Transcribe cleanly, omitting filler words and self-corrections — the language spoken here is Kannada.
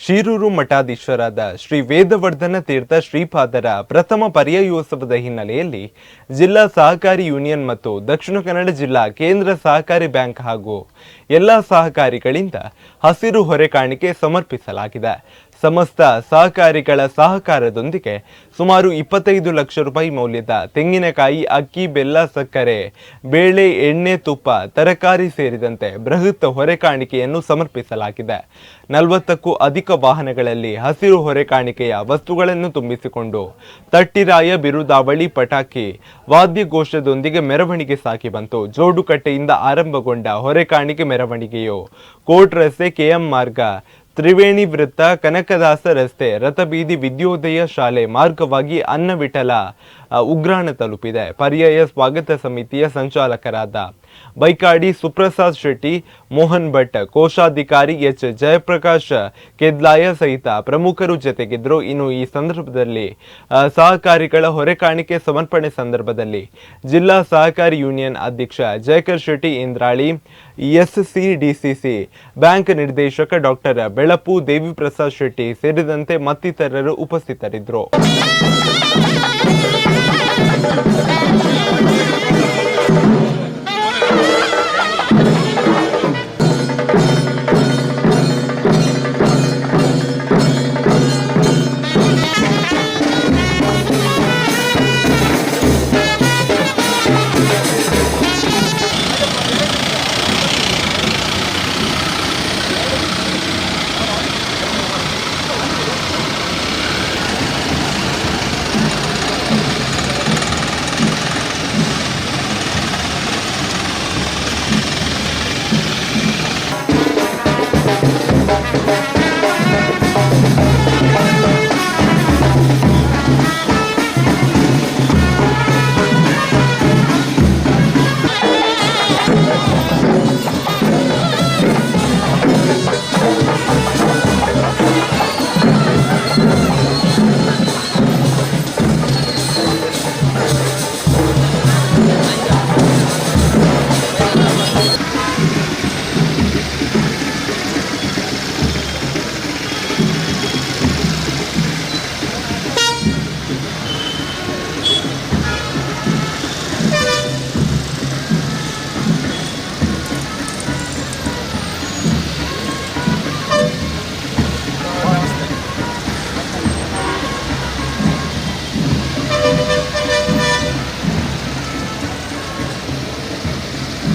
ಶಿರೂರು ಮಠಾಧೀಶರಾದ ಶ್ರೀ ವೇದವರ್ಧನ ತೀರ್ಥ ಶ್ರೀಪಾದರ ಪ್ರಥಮ ಪರ್ಯಾಯೋತ್ಸವದ ಹಿನ್ನೆಲೆಯಲ್ಲಿ ಜಿಲ್ಲಾ ಸಹಕಾರಿ ಯೂನಿಯನ್ ಮತ್ತು ದಕ್ಷಿಣ ಕನ್ನಡ ಜಿಲ್ಲಾ ಕೇಂದ್ರ ಸಹಕಾರಿ ಬ್ಯಾಂಕ್ ಹಾಗೂ ಎಲ್ಲ ಸಹಕಾರಿಗಳಿಂದ ಹಸಿರು ಹೊರೆ ಕಾಣಿಕೆ ಸಮರ್ಪಿಸಲಾಗಿದೆ. ಸಮಸ್ತ ಸಹಕಾರಿಗಳ ಸಹಕಾರದೊಂದಿಗೆ ಸುಮಾರು 25 ಲಕ್ಷ ರೂಪಾಯಿ ಮೌಲ್ಯದ ತೆಂಗಿನಕಾಯಿ, ಅಕ್ಕಿ, ಬೆಲ್ಲ, ಸಕ್ಕರೆ, ಬೇಳೆ, ಎಣ್ಣೆ, ತುಪ್ಪ, ತರಕಾರಿ ಸೇರಿದಂತೆ ಬೃಹತ್ ಹೊರೆ ಕಾಣಿಕೆಯನ್ನು ಸಮರ್ಪಿಸಲಾಗಿದೆ. 40ಕ್ಕೂ ಅಧಿಕ ವಾಹನಗಳಲ್ಲಿ ಹಸಿರು ಹೊರೆ ಕಾಣಿಕೆಯ ವಸ್ತುಗಳನ್ನು ತುಂಬಿಸಿಕೊಂಡು ತಟ್ಟಿರಾಯ, ಬಿರುದಾವಳಿ, ಪಟಾಕಿ, ವಾದ್ಯಘೋಷದೊಂದಿಗೆ ಮೆರವಣಿಗೆ ಸಾಗಿ ಬಂತು. ಜೋಡುಕಟ್ಟೆಯಿಂದ ಆರಂಭಗೊಂಡ ಹೊರೆ ಕಾಣಿಕೆ ಮೆರವಣಿಗೆಯು ಕೋರ್ಟ್ ರಸ್ತೆ, ಕೆಎಂ ಮಾರ್ಗ, ತ್ರಿವೇಣಿ ವೃತ್ತ, ಕನಕದಾಸ ರಸ್ತೆ, ರಥಬೀದಿ, ವಿದ್ಯೋದಯ ಶಾಲೆ ಮಾರ್ಗವಾಗಿ ಅನ್ನವಿಠಲ ಉಗ್ರಾಣ ತಲುಪಿದೆ. ಪರ್ಯಾಯ ಸ್ವಾಗತ ಸಮಿತಿಯ ಸಂಚಾಲಕರಾದ ಬೈಕಾಡಿ ಸುಪ್ರಸಾದ್ ಶೆಟ್ಟಿ, ಮೋಹನ್ ಭಟ್, ಕೋಶಾಧಿಕಾರಿ ಎಚ್ ಜಯಪ್ರಕಾಶ್ ಕೆದ್ಲಾಯ ಸಹಿತ ಪ್ರಮುಖರು ಜೊತೆಗಿದ್ದರು. ಇನ್ನು ಈ ಸಂದರ್ಭದಲ್ಲಿ ಸಹಕಾರಿಗಳ ಹೊರೆ ಕಾಣಿಕೆ ಸಮರ್ಪಣೆ ಸಂದರ್ಭದಲ್ಲಿ ಜಿಲ್ಲಾ ಸಹಕಾರಿ ಯೂನಿಯನ್ ಅಧ್ಯಕ್ಷ ಜಯಕರ್ ಶೆಟ್ಟಿ ಇಂದ್ರಾಳಿ, ಎಸ್ಸಿಡಿಸಿಸಿ ಬ್ಯಾಂಕ್ ನಿರ್ದೇಶಕ ಡಾಕ್ಟರ್ ಬೆಳಪು ದೇವಿಪ್ರಸಾದ್ ಶೆಟ್ಟಿ ಸೇರಿದಂತೆ ಮತ್ತಿತರರು ಉಪಸ್ಥಿತರಿದ್ದರು.